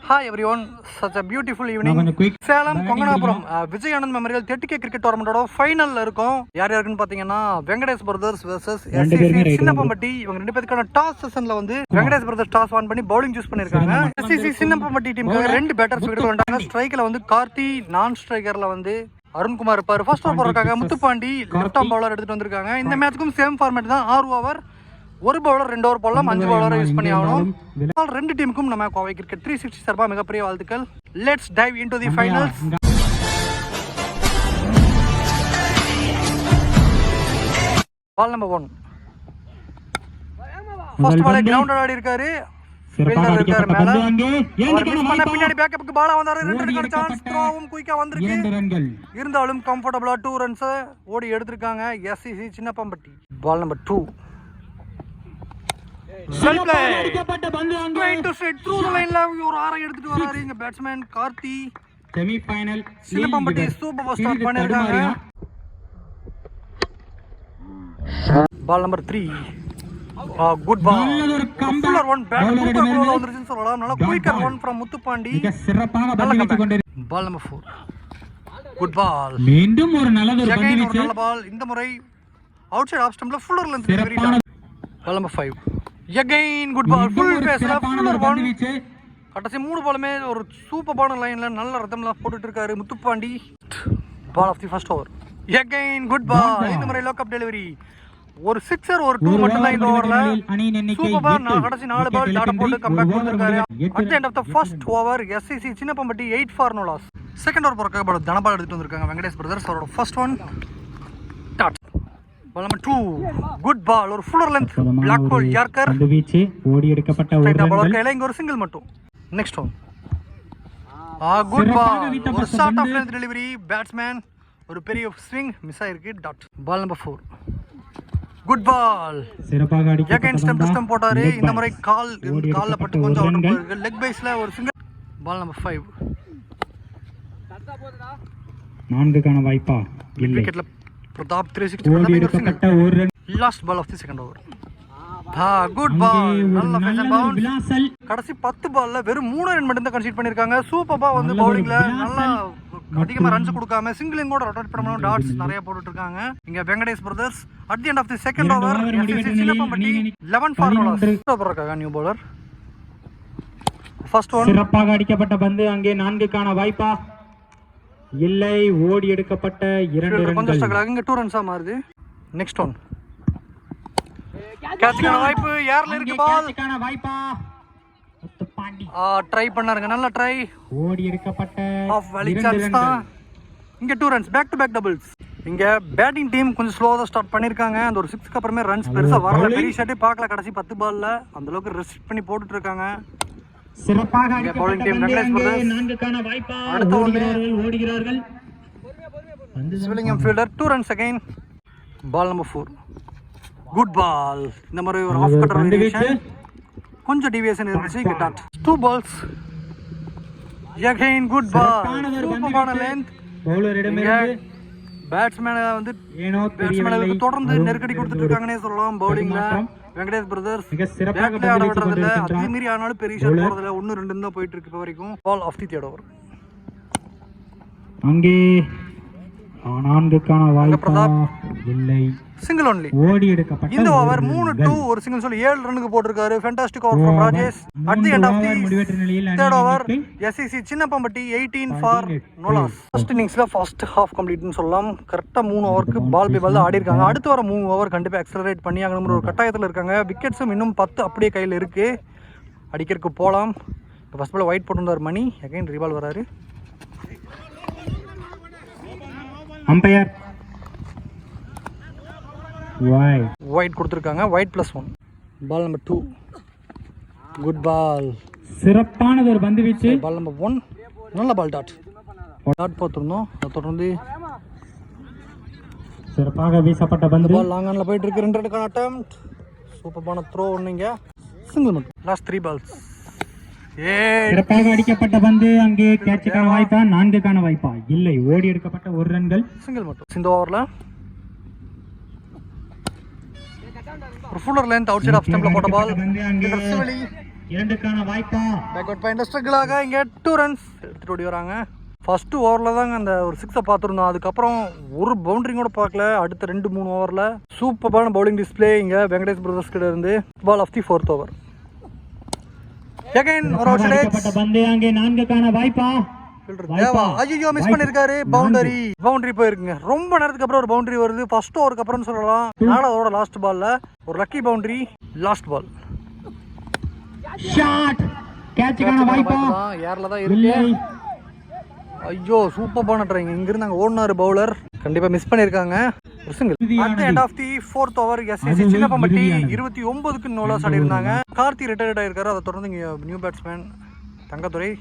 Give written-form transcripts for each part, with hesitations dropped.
Hi everyone, such a beautiful evening. Salem Konganapuram Vijay Anand memorial 30K cricket டோர்னமெண்டோட ஃபைனல்ல இருக்கும். யார் யாருக்குன்னு பாத்தீங்கன்னா Venkatesh brothers versus SCC Chinnappampatti. இவங்க ரெண்டு பேருக்கான டாஸ் செஷன்ல வந்து வெங்கடேஷ் பிரதர்ஸ் டாஸ் ஆன் பண்ணி பவுலிங் சூஸ் பண்ணிருக்காங்க. SCC சின்னப்பம்பட்டி டீமுக்கு ரெண்டு பேட்டர்ஸ் விக்கெட் வந்தாங்க. ஸ்ட்ரைக்ல வந்து கார்த்தி, நான் ஸ்ட்ரைக்கர்ல வந்து அருண்குமார் இருப்பாரு. ஃபர்ஸ்ட் ஓவர் போறதுக்காக முத்துப்பாண்டி லெஃப்ட் ஆர்ம் பவுலர் எடுத்துட்டு வந்திருக்காங்க. இந்த மேட்ச்க்கும் சேம் ஃபார்மேட் தான். 6 ஓவர், ஒரு பவுலர் 2 ஓவர் போடலாம், 5 பவுலரை யூஸ் பண்ணி ஆகணும். ரெண்டு டீமுக்கும் நம்ம கோவை கிரிக்கெட் 360 சார்பா மிகப்பெரிய வாழ்த்துக்கள். Let's dive into the finals. Ball number 1. First ball grounded ஆடி இருக்காரு. ஃபீல்டர் இருக்காரு மேல. அவர் மிஸ் பண்ண பின்னாடி பேக்கப்புக்கு பால் வந்தாரு. 2 ரன் சான்ஸ். த்ரோவும் குயிக்கா வந்திருக்கு. இருந்தாலும் கம்ஃபர்ட்டபிளா 2 ரன்ஸ் ஓடி எடுத்திருக்காங்க SCC Chinnappampatti. Ball number 2. Well played. Trying to straight through the line. ஒரு ஆரை எடுத்துட்டு வராரு இங்க batsman Karthi. Semi final Chinnappampatti super start பண்ணிருக்காங்க. Ball number 3. Good ball. Fuller one back super goal வந்துருச்சுன்னு சொல்லலாம். நல்ல குயிக்கர் ஒன் ஃப்ரம் முத்துப்பாண்டி. சிறப்பாக பந்து வீச்சு கொண்டிருக்கிறார். Ball number 4. Good ball. மீண்டும் ஒரு நல்ல பந்து வீச்சு. நல்ல பால். இந்த முறை அவுட் சைடு ஆஃப் ஸ்டம்ப்ல fuller length delivery. Ball number 5. Again good ball, full pace, fuller one. கடைசி 3 பாலுமே ஒரு சூப்பரான லைன்ல நல்ல ரத்தம்ல போட்டுட்டு இருக்காரு Muthupandi. Ball of the first over. Again good ball. இந்த முறை லோக்கப் டெலிவரி. ஒரு 6 ஒரு 2 மட்டும் தான் இந்த ஓவர்ல. சூப்பரா கடைசி 4 பால் டாட் போட்டு கம்பேக் கொடுத்திருக்காரு. At the end of the first over, SCC Chinnappampatti 8 for no loss. Second over போறதுக்காக பால் தனபால் எடுத்துட்டு வந்திருக்காங்க வெங்கடேஷ் பிரதர்ஸ். அவரோட first one dot. Ball number 2. Good ball. ஒரு fuller length black ball yorker. பந்து வீச்சு ஓடி எடுக்கப்பட்ட ஒரு ரன். கையில இங்க ஒரு சிங்கிள் மட்டும். Next one. good ball. ஒரு short of length delivery. Batsman ஒரு பெரிய ஸ்விங் மிஸ் ஆயிருக்கு. Dot. Ball number 4. Good ball. சிறப்பாக அடிக்க அகைன் ஸ்டம்ப் டு ஸ்டம்ப் போட்டாரு. இந்த முறை கால்ல பட்டு கொஞ்சம் லெக் பேஸ்ல ஒரு சிங்கிள். Ball number 5. 4க்கான வாய்ப்பா இல்லை. விக்கெட்ல Pratap 360 last ball of the second over. Good ball. நல்ல ஃபேஷன் பவுன்ஸ். கடைசி 10 பால்ல வெறும் 3 ரன் மட்டும் தான் கன்சீட் பண்ணிருக்காங்க. சூப்பரா வந்து பவுலிங்ல நல்லா அதிகமா ரன்ஸ் கொடுக்காம சிங்கிளிங் கூட ரொட்டேட் பண்ணணும். டாட்ஸ் நிறைய போட்டுட்டு இருக்காங்க இங்க Venkatesh brothers. At the end of the second over Chinnappampatti 11 for no loss. சூப்பரா இருக்காங்க நியூ பவுலர். First one. சிறப்பாக அடிக்கப்பட்ட பந்து அங்கே 4க்கான வாய்ப்பா இல்லை. ஓடி எடுக்கப்பட்ட 2 ரன்கள். கொஞ்சம் ஸ்ட்ரகிள் இங்க 2 ரன்ஸா மாறுது. Next one. கேட்ச்க்கான வாய்ப்பு யார்ல இருக்கு பால். கேட்ச்க்கான வாய்ப்பா முத்துப்பாண்டி. ட்ரை பண்ணாருங்க. நல்ல ட்ரை. ஓடி எடுக்கப்பட்ட ஆஃப் வாலி சான்ஸ் தான். இங்க 2 runs back to back doubles. இங்க பேட்டிங் டீம் கொஞ்சம் ஸ்லோவா ஸ்டார்ட் பண்ணிருக்காங்க. அந்த ஒரு 6க்கு அப்புறமே ரன்ஸ் பெருசா வரல. பெரிய ஷாட்டே பார்க்கல கடைசி 10 பால்ல. அந்த அளவுக்கு ரெஸ்ட் பண்ணி போட்டுட்டு இருக்காங்க. சிறப்பாக பவுலிங் டீம் வெங்கடேஷ் பிரதர்ஸ். 4க்கான வாய்ப்பா ஓடுகிறார்கள். Sivalingam fielder 2 runs again. Ball number 4. Good ball. இந்த மாதிரி ஒரு ஆஃப் கட்டர் வேரியேஷன் கொஞ்சம் டிவியேஷன் இருந்துச்சு. இங்க dot. 2 balls. Again good ball. சூப்பரான லெந்த். பவுலரிடமிருந்து பேட்ஸ்மேன் வந்து பேட்ஸ்மேனுக்கு தொடர்ந்து நெருக்கடி கொடுத்துட்டு இருக்காங்கனே சொல்லலாம் பவுலிங்ல. வெங்கடேஷ் பிரதர்ஸ் மிக சிறப்பாக ஆட விடுறதுல அதே மீறி ஆனாலும் பெரிய ஷாட் போறதுல 1 2 தான் போயிட்டு இருக்கு இப்ப வரைக்கும். பால் ஆஃப் தி தேர்ட் ஓவர். அங்கே 4க்கான வாய்ப்பு இல்லை. Single only. ஓடி எடுக்கப்பட்ட இந்த ஓவர் 3-2 ஒரு சிங்கிள் சொல்லி 7 ரன்னுக்கு போட்டுருக்காரு. Fantastic over from Rajesh. At the end of the third over SCC Chinnappampatti 18 for no loss. First இன்னிங்ஸ்ல ஃபர்ஸ்ட் ஹாஃப் கம்ப்ளீட்னு சொல்லலாம். கரெக்டா 3 ஓவருக்கு பால் பை பால் ஆடி இருக்காங்க. அடுத்து வர 3 ஓவர் கண்டிப்பா எக்ஸலரேட் பண்ணி ஆகணும்ன்ற ஒரு கட்டாயத்தில் இருக்காங்க. விக்கெட்ஸும் இன்னும் 10 அப்படியே கையில் இருக்கு. அடிக்கிறதுக்கு போகலாம். இப்போ ஃபர்ஸ்ட் பால் ஒயிட் போட்டுருந்தார் மணி. அகைன் ரிபால் வராரு. அம்பையர் ஒயிட் கொடுத்துருக்காங்க. Wide +1. Ball number 2. Good ball. சிறப்பானது ஒரு பந்து வீச்சு. Ball number 1. நல்ல பால் டாட். டாட் போட்டுருந்தோம். அதை தொடர்ந்து சிறப்பாக வீசப்பட்ட பந்து. பால் லாங் ஆன்ல போயிட்டு இருக்கு. 2 ரன்னுக்கான அட்டெம்ப்ட். சூப்பரான த்ரோ ஒண்ணுங்க. சிங்கிள் மட்டும். Last 3 balls. சிறப்பாக அடிக்கப்பட்ட பந்து அங்கே கேட்சுக்கான வாய்ப்பா 4க்கான வாய்ப்பா இல்லை. ஓடி எடுக்கப்பட்ட 1 ரன்கள். சிங்கிள் மட்டும். இந்த ஓவர்ல ஒரு fuller length outside off ஸ்டம்ப்ல போட்ட பால். சிவிலி இரண்டுக்கான வாய்ப்பா பேக்வர்ட் பாயிண்ட் ஸ்ட்ரகிளாக இங்கே 2 ரன்ஸ் எடுத்துகிட்டு ஓடி வராங்க. ஃபஸ்ட்டு ஓவரில் தாங்க அந்த ஒரு 6 பார்த்துருந்தோம். அதுக்கப்புறம் ஒரு பவுண்டரிங் கூட பார்க்கல. அடுத்த 2-3 ஓவரில் சூப்பரான பவுலிங் டிஸ்பிளே இங்கே வெங்கடேஷ் பிரதர்ஸ் கிட்ட இருந்து. Ball of the 4th over. Again ஒரு அவுட் பந்து அங்கே 4க்கான வாய்ப்பா தேவா ஐயோ மிஸ் பண்ணிருக்காரு. பவுண்டரி போயிருக்குங்க. ரொம்ப நேரத்துக்கு அப்புறம் ஒரு பவுண்டரி வருது. ஃபர்ஸ்ட் ஓவருக்கு அப்புறம் சொல்லலாம். 4வது லாஸ்ட் பால்ல ஒரு lucky boundary. Last ball shot கேட்ச்க்கான வாய்ப்பா யார்ல தான் இருக்கு. ஐயோ சூப்பரான ட்ரைங். இங்க இருந்து அங்க ஓடினாரு பவுலர். கண்டிப்பா மிஸ் பண்ணிருக்காங்க. ஒரு single. At the end of the 4th over SSC Chinnappampatti 29க்கு நோலாஸ் ஆடி இருந்தாங்க. கார்த்தி ரிட்டையர்ட் ஆயிருக்காரு. அதை தொடர்ந்து இங்க நியூ பேட்ஸ்மேன் தங்கதுரை.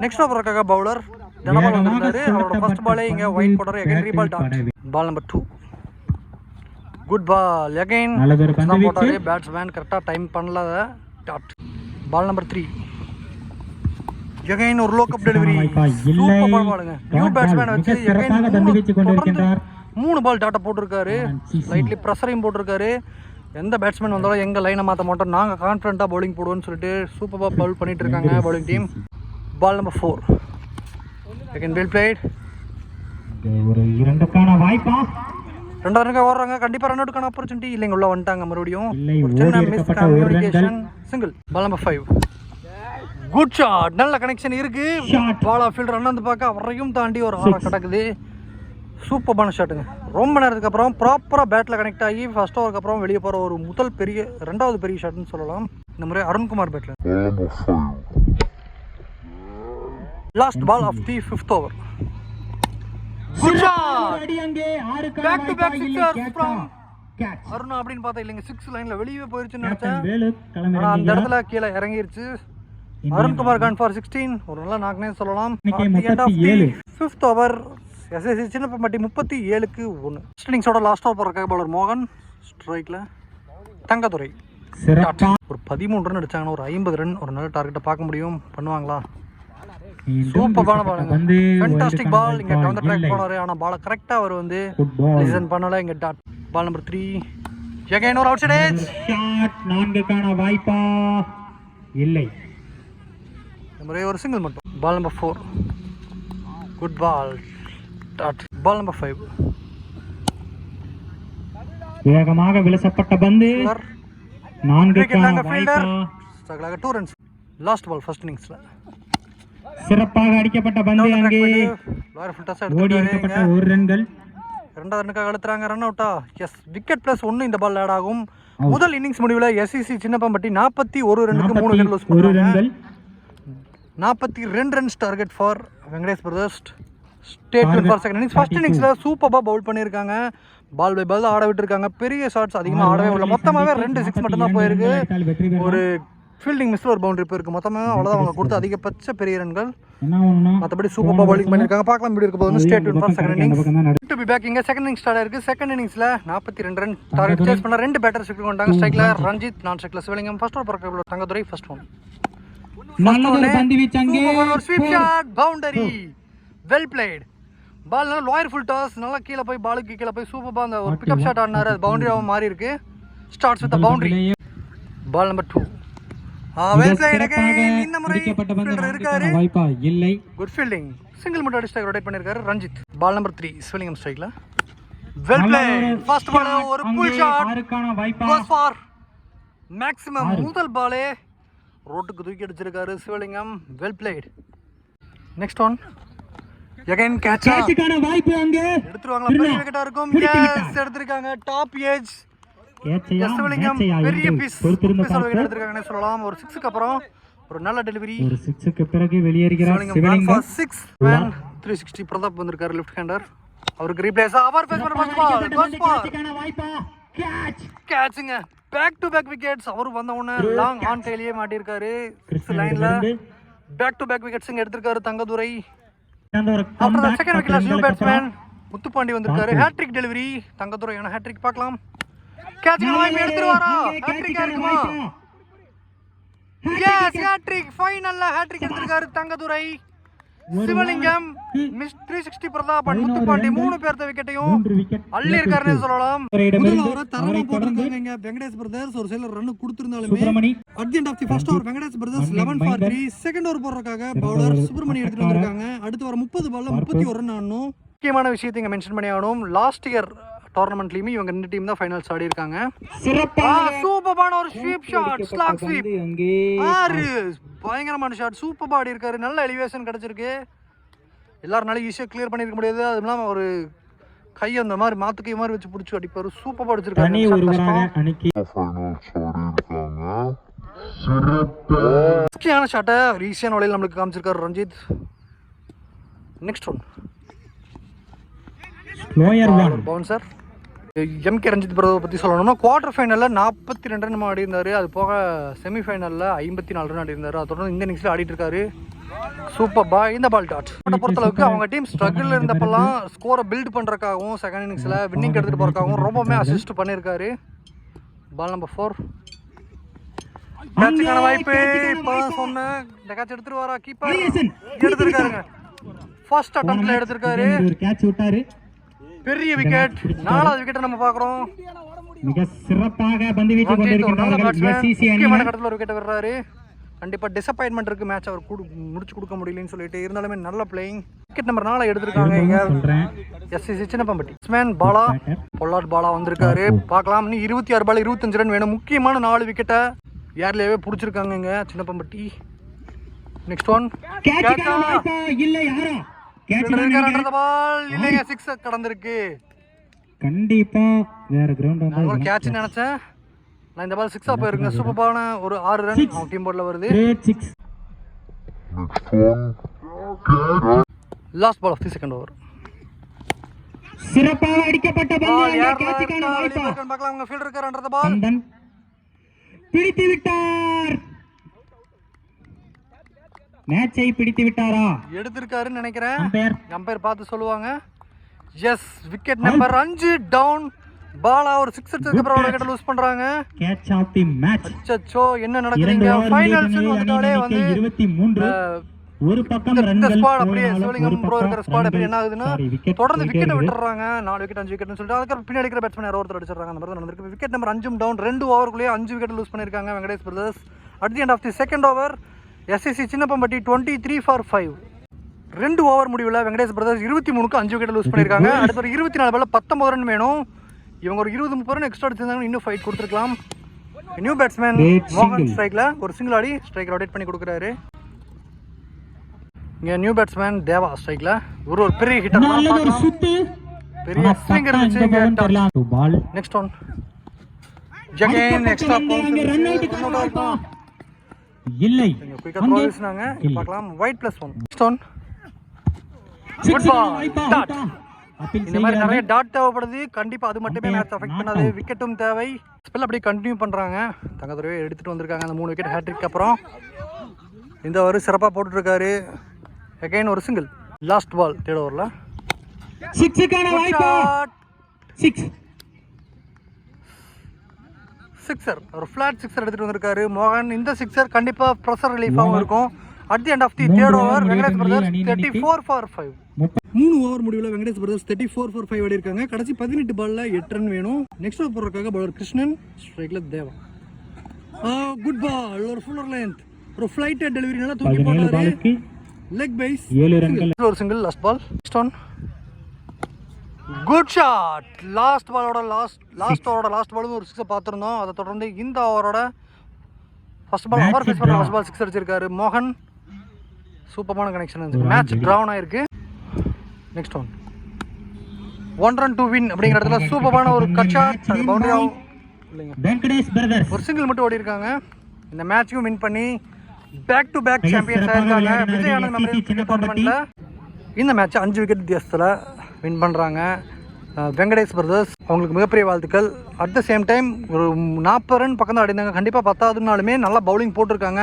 நெக்ஸ்ட் ஓவருக்காக பவுலர் தனபால் வந்திருந்தாரு. அவரோட ஃபர்ஸ்ட் பாலே இங்க ஒயிட் போடுற again reball dot. Ball number 2. Good ball again போட்டாரு பேட்ஸ்மேன். கரெக்டா டைம் பண்ணல டாட். Ball number 3. அகைன் ஒரு லோக்கப் டெலிவரி. சூப்பர் பாலுங்க. நியூ பேட்ஸ்மேன் வச்சு அகைன் 3 பால் டாட்டா போட்டிருக்காரு. லைட்லி ப்ரெஷரையும் போட்டிருக்காரு. எந்த பேட்ஸ்மேன் வந்தாலும் எங்க லைனை மாற்ற மாட்டோம், நாங்கள் கான்ஃபிடென்ட்டாக பவுலிங் போடுவோம்னு சொல்லிட்டு சூப்பராக பவுல் பண்ணிட்டு இருக்காங்க bowling team. Ball number 4. Second well played. ஒரு 2க்கான வாய்ப்பா 2 ரன்னுக்கு ஓடுறாங்க. கண்டிப்பாக ரன் அவுட்டுக்கான ஆப்பர்ச்சுனிட்டி இல்லைங்க. உள்ள வந்துட்டாங்க மறுபடியும். Single. Ball number 5. Good shot. நல்ல கனெக்ஷன் இருக்கு. பால் ஆஃப் ஃபீல்டர் அண்ணாந்து பார்க்க அவரையும் தாண்டி ஒரு ஆரம் கிடக்குது. சூப்பரான ஷாட்டுங்க. ரொம்ப நேரத்துக்கு அப்புறம் ப்ராப்பராக பேட்டில் கனெக்ட் ஆகி ஃபர்ஸ்ட் ஓவருக்கு அப்புறம் வெளியே போகிற ஒரு ரெண்டாவது பெரிய ஷாட்னு சொல்லலாம். இந்த முறை அருண்குமார் பேட்டில். Last ball of the 5th over. Good shot. Back to back sixer from அருணா அப்படின்னு பார்த்தா இல்லைங்க. 6 லைன்ல வெளியே போயிருச்சுன்னு நினைச்சேன். ஆனால் அந்த இடத்துல கீழே இறங்கிருச்சு. Arunkumar gone for 16. ஒரு நல்ல நாக்னே சொல்லலாம். 5th ஓவர் எஸ்எஸ்சி சின்னப்பம்பட்டி 37க்கு 1. இன்னிங்ஸோட லாஸ்ட் ஓவர் போடுறக்காக பவுலர் மோகன். ஸ்ட்ரைக்ல தங்கதுரை. ஒரு 13 ரன் அடிச்சாங்கன்னா ஒரு 50 ரன் ஒரு நல்ல டார்கெட்டை பார்க்க முடியும். பண்ணுவாங்களா? சூப்பரான பாலுங்க. ஃபேண்டாஸ்டிக் பால். இங்க டவுன் தி ட்ராக் போனாரு. ஆனா பால கரெக்ட்டா அவர் வந்து லிசன் பண்ணல. இங்க டாட். Ball number 3. அகைன் ஒரு அவுட் சைட் எட்ஜ். ஷாட் 4க்கான வாய்ப்பா இல்லை. நம்பர் ஒரு சிங்கிள் மட்டும். Ball number 4. Good ball dot. Ball number 5. வேகமாக விலசப்பட்ட பந்து 4க்கான வாய்ப்பா. ஸ்ட்ரகிளாக 2 ரன்ஸ். லாஸ்ட் பால் ஃபர்ஸ்ட் இன்னிங்ஸ்ல. சிறப்பாக அடிக்கப்பட்ட பந்து அங்கே ஓடி எடுக்கப்பட்ட 1 ரன்கள். 2வது ரன்னுக்காக அழுத்துறாங்க. ரன் அவுட்டா? எஸ். விக்கெட் பிளஸ் 1 இந்த பால் ஆட் ஆகும். முதல் இன்னிங்ஸ் முடிவில் எஸ்சிசி சின்னப்பம்பட்டி 41 ரன்னுக்கு 3 விக்கெட் லூஸ் பண்றாங்க. 42 runs target for Venkatesh brothers. State for second innings. First இன்னிங்ஸ்ல சூப்பரா பவுல் பண்ணியிருக்காங்க. பால் பை பால் ஆட விட்டுருக்காங்க. பெரிய ஷாட்ஸ் அதிகமாக ஆடவே இல்லை. மொத்தமாகவே 2 6 மட்டும் தான் போயிருக்கு. ஒரு ஃபீல்டிங் மிஸ்ல ஒரு பவுண்டரி போயிருக்கு. மொத்தமாக அவ்வளோதான் அவங்க கொடுத்த அதிகபட்ச பெரிய ரன்கள். மற்றபடி சூப்பராக பவுலிங் பண்ணியிருக்காங்க. பார்க்கலாம் எப்படி இருக்க போகுது. State for second innings. To be back. இங்கே செகண்ட் இன்னிங்ஸ் ஸ்டார்ட் ஆயிருக்கு. செகண்ட் இன்னிங்ஸ்ல 42 ரன் டார்கெட் சேஸ் பண்ண 2 பேட்டர்ஸ் கொண்டாங்க. ஸ்ட்ரைக்ல ரஞ்சித், நான் ஸ்ட்ரைக்ல சிவலிங்கம். ஃபர்ஸ்ட் ஓவர் பறக்க Thangadurai. First one sweep shot boundary. Well played. Ball நல்லா லாயர் ஃபுல் டாஸ். நல்லா கீழே போய் பாலுக்கு கீழே போய் சூப்பராக அந்த ஒரு பிக்கப் ஷாட் ஆடினாரு. அது பவுண்டரியாகவும் மாறி இருக்கு. Starts with boundary. Ball number 2. Well played again. இந்த முறை ஃபீல்டர் இருக்காரு. வாய்ப்பா இல்லை. Good fielding. சிங்கிள் மட்டும் அடிச்சு ரொட்டேட் பண்ணிருக்காரு ரஞ்சித். பால் நம்பர் 3 சிவலிங்கம் ஸ்ட்ரைக்ல. Well played. ஃபர்ஸ்ட் பால் ஒரு pull shot. Goes for maximum. முதல் பாலே ரோட்டுக்கு தூக்கி அடிச்சிருக்காரு Sivalingam. Well played. Next one again catch. கேட்ச்க்கான வாய்ப்பு அங்கே எடுத்துருவாங்களா? பெரிய விக்கெட்டா இருக்கும். எஸ் எடுத்துருக்காங்க. Top edge. சிவலிங்கம் பெரிய பீஸ் எடுத்துருக்காங்கன்னு சொல்லலாம். ஒரு 6க்கு அப்புறம் ஒரு நல்ல டெலிவரி. ஒரு 6க்கு பிறகு வெளியேறுகிறார் சிவலிங்கம். 6 மேன் 360 பிரதாப் வந்திருக்காரு லெஃப்ட் ஹேண்டர். அவருக்கு ரீப்ளேஸ் அவர் பேஸ் பண்ண ஃபர்ஸ்ட் பால். கேட்ச்க்கான வாய்ப்பா. கேட்ச்ங்க. Back to back wickets. அவர் வந்த உடனே லாங் ஆன் டைலியே மாட்டிருக்காரு. 6 லைன்ல பேக் டு பேக் விக்கெட்ஸ் எடுத்திருக்காரு தங்கதுரை. ஆஃப்டர் செகண்ட் விக்கெட்ல நியூ பேட்ஸ்மேன் முத்துப்பாண்டி வந்திருக்காரு. ஹேட்ரிக் டெலிவரி தங்கதுரையான ஹேட்ரிக் பார்க்கலாம். கேட்ச் வாங்கி எடுத்துருவாரா? ஹேட்ரிக் இருக்குமா? Yes hat trick. ஃபைனல்ல ஹேட்ரிக் எடுத்திருக்காரு தங்கதுரை. சிவலிங்கம், மிஸ் 360 பிரதாப் அண்ட் முத்துப்பாண்டி 3 பேர்த்த விக்கெட்டையும் அள்ளி இருக்காருன்னு சொல்லலாம். முதல் ஓவரை தரமா போட்டிருக்காங்க இங்க வெங்கடேஷ் பிரதர்ஸ். ஒரு சிலர் ரன் கொடுத்திருந்தாலுமே at the end of the first over Venkatesh brothers 11 for 3. Second over போடுறதுக்காக பவுலர் சுப்ரமணி எடுத்துட்டு வந்திருக்காங்க. அடுத்து வர 30 பால்ல 31 ரன் ஆடணும். முக்கியமான விஷயத்தை இங்க மென்ஷன் பண்ணி ஆகணும். லாஸ்ட் இயர் டோர்னமெண்ட்லயுமே இவங்க 2 டீம் தான் ஃபைனல்ஸ் ஆடி இருக்காங்க. சூப்பரான ஒரு ஸ்வீப் ஷாட், ஸ்லாக் ஸ்வீப். பயங்கரமான ஷாட், சூப்பரா ஆடி இருக்காரு. நல்ல எலிவேஷன் கிடைச்சிருக்கு. எல்லாருனாலும் ஈஸியாக கிளியர் பண்ணிருக்க முடியாது. அது இல்லாமல் ஒரு கை அந்த மாதிரி மாத்து கை மாதிரி வச்சு பிடிச்சி அடிப்பாரு. சூப்பரா அடிச்சிருக்காரு. முக்கியமான ஷாட்டை ஈஸியான வழியில் நம்மளுக்கு காமிச்சிருக்காரு Ranjith. Next one bouncer. MK Ranjith பிரதரை பற்றி சொல்லணும்னா குவார்டர் ஃபைனலில் 42 ரன் ஆடி இருந்தார். அது போக செமிஃபைனலில் 54 ரன் ஆடி இருந்தார். அதை தொடர்ந்து இந்த இன்னிங்ஸில் ஆடிட்டு இருக்காரு. சூப்பர் பாய். இந்த பால் டாட் பொறுத்தளவுக்கு அவங்க டீம் ஸ்ட்ரகிள் இருந்தப்பெல்லாம் ஸ்கோரை பில்ட் பண்ணுறக்காகவும் செகண்ட் இன்னிங்ஸில் வின்னிங் எடுத்துகிட்டு போகிறக்காகவும் ரொம்பவுமே அசிஸ்ட் பண்ணியிருக்காரு. பால் நம்பர் 4. கேட்சுக்கான வாய்ப்பு. இப்போ சொன்னேன் இந்த கேட்ச் எடுத்துட்டு வரா கீப்பர் எடுத்திருக்காருங்க. ஃபர்ஸ்ட் அட்டெம்ப்ட்ல எடுத்திருக்காரு. கேட்ச் விட்டாரு. பெரிய விக்கெட். 4வது விக்கெட்டை நம்ம பார்க்குறோம். மிக சிறப்பாக பந்து வீச்சு கொண்டிருக்கிறார்கள். எஸ்சிசி முக்கியமான கட்டத்தில் ஒரு விக்கெட் வர்றாரு. கண்டிப்பாக டிசப்பாயின்மெண்ட் இருக்குது. மேட்ச் அவர் முடிச்சு கொடுக்க முடியலன்னு சொல்லிட்டு இருந்தாலுமே நல்ல பிளேயிங். விக்கெட் நம்பர் 4 எடுத்திருக்காங்க இங்க SCC Chinnappampatti. Batsman Bala, bollard Bala வந்திருக்காரு. பார்க்கலாம். நீ 26 பால் 25 ரன் வேணும். முக்கியமான 4 விக்கெட்டை ஏர்லேயே பிடிச்சிருக்காங்க இங்க சின்னப்பம்பட்டி. நெக்ஸ்ட் ஒன் இல்லைங்க, 6 கடந்திருக்கு. கண்டிப்பா வேற கிரவுண்ட் ஒரு கேட்ச் நினைச்சேன் நான். இந்த பால் 6 போயிருங்க. சூப்பரான ஒரு 6 ரன் அவங்க டீம் போர்ட்ல வருது. Last ball of the second over. சிறப்பாக அடிக்கப்பட்ட பந்து. கேட்சுக்கான வாய்ப்பு பார்க்கலாம். அவங்க ஃபீல்டர் இருக்காருன்ற பால் பிடித்து விட்டார். மேட்சை பிடித்து விட்டாரா? எடுத்திருக்காருன்னு நினைக்கிறேன். அம்பையர் பார்த்து சொல்லுவாங்க. Yes, wicket number 5 down. Bala ஒரு 6 அடிச்சதுக்கு அப்புறம் விக்கெட் லூஸ் பண்றாங்க. Catch of the match. அச்சச்சோ, என்ன நடக்குதுங்க? ஃபைனல்ஸ் வந்துட்டாலே வந்து 23 ஒரு பக்கம் ரன்கள் ஸ்குவாட் அப்படியே சிவலிங்கம் ப்ரோ இருக்கிற ஸ்குவாட் அப்படியே என்ன ஆகுதுன்னா தொடர்ந்து விக்கெட் விட்டுறாங்க. 4 விக்கெட் 5 விக்கெட்னு சொல்லிட்டு அதுக்கு பின்னாடி இருக்கிற பேட்ஸ்மேன் யாரோ ஒருத்தர் அடிச்சிடுறாங்க. அந்த மாதிரி நடந்திருக்கு. Wicket number 5 down. 2 ஓவருக்குள்ளேயே 5 விக்கெட் லூஸ் பண்ணிருக்காங்க Venkatesh brothers. At the end of the second over SSC Chinnappampatti 23 for 5. 2 ஓவர் முடிவில் வெங்கடேஷ் பிரதர்ஸ் 23க்கு 5 விக்கெட் லூஸ் பண்ணியிருக்காங்க. அடுத்த ஒரு 24 பால்ல 19 ரன் வேணும். இவங்க ஒரு 20-30 ரன் எக்ஸ்ட்ரா அடிச்சிருந்தாங்க. இன்னும் ஃபைட் கொடுத்துருக்கலாம். நியூ பேட்ஸ்மேன் மோகன் ஸ்ட்ரைக்கில் ஒரு சிங்கிள் ஆடி ஸ்ட்ரைக் ரொட்டேட் பண்ணி கொடுக்குறாரு. இங்கே நியூ பேட்ஸ்மேன் தேவா ஸ்ட்ரைக்கில் ஒரு பெரிய ஹிட்டர், பெரிய ஸ்விங் இருந்துச்சு. நெக்ஸ்ட் ஒன் ஜகேன் எக்ஸ்ட்ரா இல்லை பார்க்கலாம். Wide +1. Next one good ball dot. இந்த மாதிரி நிறைய டாட் தேவைப்படுது. கண்டிப்பா அது மட்டுமே மேட்ச் அஃபெக்ட் பண்ணாது. விக்கெட்டும் தேவை. ஸ்பெல் அப்படியே கண்டினியூ பண்றாங்க. தங்கதுரையை எடுத்துட்டு வந்திருக்காங்க. அந்த 3 விக்கெட் ஹேட்ரிக் அப்புறம் இந்த ஒரு சிறப்பா போட்டுட்டு இருக்காரு. அகைன் ஒரு சிங்கிள். லாஸ்ட் பால் 3rd ஓவர்ல 6க்கான வாய்ப்பு. 6 சிக்ஸர், ஒரு ஃபிளாட் சிக்ஸர் எடுத்துட்டு வந்திருக்காரு மோகன். இந்த சிக்ஸர் கண்டிப்பா ப்ரெஷர் ரிலீஃபாகவும் இருக்கும். At the end of the 3rd over Venkatesh brothers 34 for 5. 3 over முடிவில் வெங்கடேஷ் பிரதர்ஸ் 34 for 5 ஆடி இருக்காங்க. கடைசி 18 பால்ல 8 ரன் வேணும். நெக்ஸ்ட் ஓவர் போடுறதுக்காக பவுலர் கிருஷ்ணன், ஸ்ட்ரைக்ல தேவா. குட் பால், ஒரு ஃபுல்லர் லென்த், ஒரு ஃளைட் டெலிவரி நல்லா தூக்கி போட்டாரு. லெக் பைஸ் 7 ரன்கள். ஒரு single. Last ball. Next one good shot. Last ஓவரோட லாஸ்ட் பால் ஒரு 6 பார்த்துருந்தோம். அதை தொடர்ந்து இந்த ஓவரோட ஃபர்ஸ்ட் பால் ஓவர் ஃபேஸ் பண்ண ஃபர்ஸ்ட் பால் 6 அடிச்சிருக்காரு மோகன். சூப்பரான கனெக்ஷன் இருந்துச்சு. மேட்ச் ட்ராவன் ஆயிருக்கு. Next one 1 run to win அப்படிங்கிற இடத்துல சூப்பரான ஒரு கட் ஷாட். அது பவுண்டரி ஆகும் இல்லைங்க. வெங்கடேஷ் பிரதர்ஸ் ஒரு சிங்கிள் மட்டும் ஓடி இருக்காங்க. இந்த மேட்சையும் வின் பண்ணி பேக் டு பேக் சாம்பியன்ஸ் ஆயிருக்காங்க. விஜய் ஆனந்த் மெமோரியல் டோர்னமெண்ட்ல இந்த மேட்ச் 5 விக்கெட் வித்தியாசத்தில் வின் பண்ணுறாங்க வெங்கடேஷ் பிரதர்ஸ். அவங்களுக்கு மிகப்பெரிய வாழ்த்துக்கள். அட் த சேம் டைம் ஒரு 40 ரன் பக்கம் தான் அடிந்தாங்க. கண்டிப்பாக 10ஆவதுனாலுமே நல்லா பவுலிங் போட்டிருக்காங்க.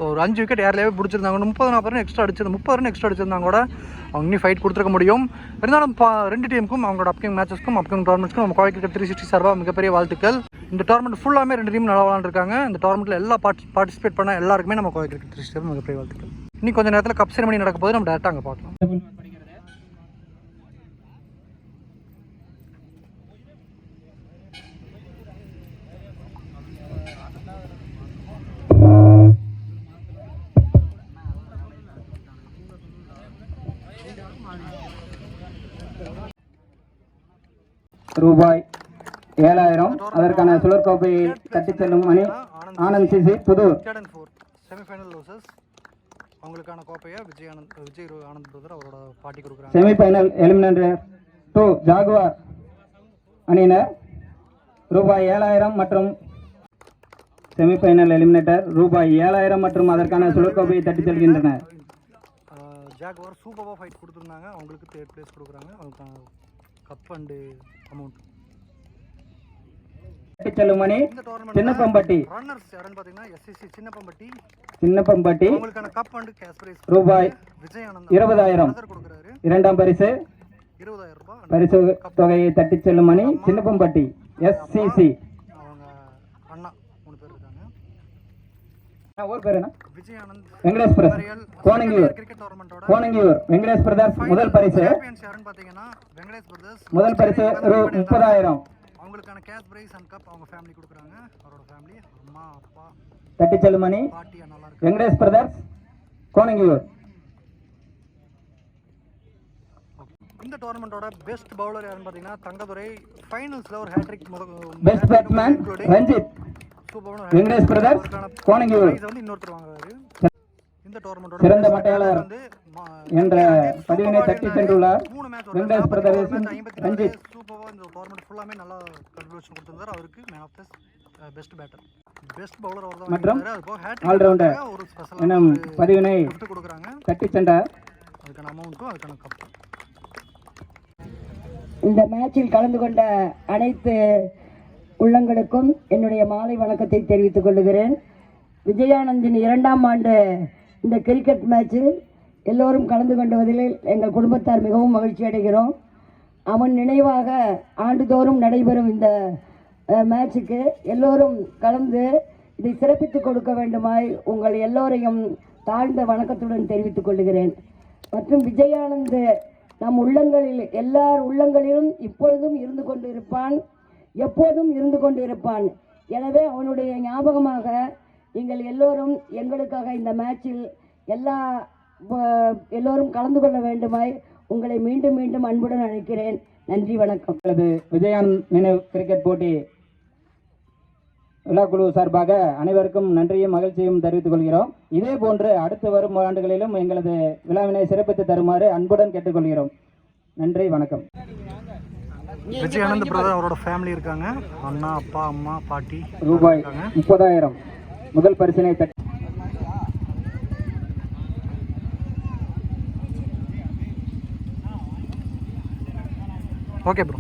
ஒரு 5 விக்கெட் ஏர்லேயே பிடிச்சிருந்தாங்க. 30-40 ரன் எக்ஸ்ட்ரா அடிச்சிருந்தாங்க. 30 ரன் எக்ஸ்ட்ரா அடிச்சிருந்தாங்க கூட அவங்க இன்னும் ஃபைட் கொடுத்துருக்க முடியும். இருந்தாலும் 2 டீமுக்கும் அவங்களோட அப்கமிங் மேட்சஸ்க்கும் அப்கமிங் டோர்னமெண்ட்ஸ்க்கும் நம்ம கோவை கிரிக்கெட் 360 சார்பாக மிகப்பெரிய வாழ்த்துக்கள். இந்த டோர்னமெண்ட் ஃபுல்லாமே 2 டீம் நல்லா விளாண்டுருக்காங்க. இந்த டோர்னமெண்ட்டில் எல்லா பார்ட்டிசிபேட் பண்ண எல்லாருக்குமே நம்ம கோவை கிரிக்கெட் 360 மிகப்பெரிய வாழ்த்துக்கள். இன்னும் கொஞ்சம் நேரத்தில் கப் செரிமனி நடக்க போது நம்ம டேரெக்டாக அங்கே பார்க்கலாம். ரூபாய் 7,000 அதற்கான சுழற்கோப்பையை தட்டிச் செல்லும் அணி Anand CC Pudur. Semifinal losers அவங்களுக்கான கோப்பையை விஜய் ஆனந்த் பிரதர் அவரோட பாட்டி கொடுக்குறாங்க. செமிஃபைனல் எலிமினேட்டர் 2 ஜாகுவார் அணியினர் ரூபாய் 7,000 மற்றும் செமிஃபைனல் எலிமினேட்டர் ரூபாய் 7,000 மற்றும் அதற்கான சுழற்கோப்பையை தட்டிச் செல்கின்றனர். ஜாகுவார் சூப்பராக ஃபைட் கொடுத்துருந்தாங்க, அவங்களுக்கு 3rd பிளேஸ் கொடுக்குறாங்க. அவங்களுக்கான கப் அண்டு அமௌண்ட் செல்லும் அணி சின்னப்பம்பட்டி. ரன்னர்ஸ் யாருன்னு பார்த்தீங்கன்னா எஸ்சிசி சின்னப்பம்பட்டி அவங்களுக்கான கப் அண்ட் கேஷ் பிரைஸ் ரூபாய் விஜய் ஆனந்த் 20,000 கொடுக்குறாரு. இரண்டாம் பரிசு 20,000 ரூபாய். பரிசு தொகையை தட்டிச் செல்லும் அணி சின்னப்பம்பட்டி எஸ்சிசி. அவங்க அண்ணா 3 பேர் இருக்காங்க. ஊர் பேர் என்ன? விஜய் ஆனந்த் வெங்கடேஷ் பிரதர் கோணங்கியூர். கிரிக்கெட் டோர்னமெண்டோட கோணங்கியூர் வெங்கடேஷ் பிரதர் முதல் பரிசு. சாம்பியன்ஸ் யாருன்னு பார்த்தீங்கன்னா வெங்கடேஷ் பிரதர்ஸ் முதல் பரிசு ரூ. 30,000. அவங்களுக்கான கேஷ் பிரைஸ் அண்ட் கப் அவங்க ஃபேமிலி கொடுக்குறாங்க. அவரோட ஃபேமிலி அம்மா அப்பா தட்டிச் செல்லும் அணி பாட்டி நல்லா இருக்கு. வெங்கடேஷ் பிரதர்ஸ் கோணங்கியூர். இந்த டோர்னமெண்டோட பெஸ்ட் பவுலர் யாருன்னு பார்த்தீங்கன்னா தங்கதுரை. ஃபைனல்ஸ்ல ஒரு ஹேட்ரிக் பெஸ்ட் பேட்ஸ்மேன் ரஞ்சித் சூப்பரான வெங்கடேஷ் பிரதர்ஸ் கோணங்கியூர். இது வந்து இன்னொருத்தர் வாங்குறாரு. இந்த டோர்னமெண்டோட சிறந்த மட்டையாளர் என்ற பதிவினை தட்டி சென்றுள்ளார் 3 மேட்ச் வெங்கடேஷ் பிரதர்ஸ் ரஞ்சித். சூப்பராக இந்த டோர்னமெண்ட் ஃபுல்லாமே நல்லா கன்ட்ரிபியூஷன் கொடுத்திருந்தார். அவருக்கு man of the best batter best bowler அவர் தான் மற்றும் வாங்கினாரு. அதுபோக ஹேட்ரிக் ஆல்ரவுண்டர் ஒரு ஸ்பெஷல் எனும் பதிவினை கிஃப்ட் கொடுக்குறாங்க. தட்டி சென்றார். அதுக்கான அமௌண்ட்டும் அதுக்கான கப். இந்த மேட்சில் கலந்து கொண்ட அனைத்து உள்ளங்களுக்கும் என்னுடைய மாலை வணக்கத்தை தெரிவித்துக் கொள்கிறேன். விஜயானந்தின் 2ஆம் ஆண்டு இந்த கிரிக்கெட் மேட்சில் எல்லோரும் கலந்து கொண்டுவதில் எங்கள் குடும்பத்தார் மிகவும் மகிழ்ச்சி அடைகிறோம். அவன் நினைவாக ஆண்டுதோறும் நடைபெறும் இந்த மேட்சுக்கு எல்லோரும் கலந்து இதை சிறப்பித்துக் கொடுக்க வேண்டுமாய் உங்கள் எல்லோரையும் தாழ்ந்த வணக்கத்துடன் தெரிவித்துக் கொள்கிறேன். மற்றும் விஜயானந்த் நம் உள்ளங்களில் எல்லார் உள்ளங்களிலும் இப்பொழுதும் இருந்து கொண்டு இருப்பான், எப்போதும் இருந்து கொண்டு இருப்பான். எனவே அவனுடைய ஞாபகமாக நீங்கள் எல்லோரும் எங்களுக்காக இந்த மேட்சில் எல்லோரும் கலந்து கொள்ள வேண்டுமாய் உங்களை மீண்டும் மீண்டும் அன்புடன் அழைக்கிறேன். நன்றி, வணக்கம். விஜயானந்த் நினைவு கிரிக்கெட் போட்டி விழாக்குழு சார்பாக அனைவருக்கும் நன்றியும் மகிழ்ச்சியும் தெரிவித்துக் கொள்கிறோம். இதே போன்று அடுத்து வரும் ஆண்டுகளிலும் எங்களது விழாவினை சிறப்பித்து தருமாறு அன்புடன் கேட்டுக்கொள்கிறோம். நன்றி, வணக்கம். விஜய் ஆனந்த் பிரதர் அவரோட ஃபேமிலி இருக்காங்க. அண்ணா அப்பா அம்மா பாட்டி ரூபாய் 30,000 முதல் பரிசினை தட்டி. Okay bro.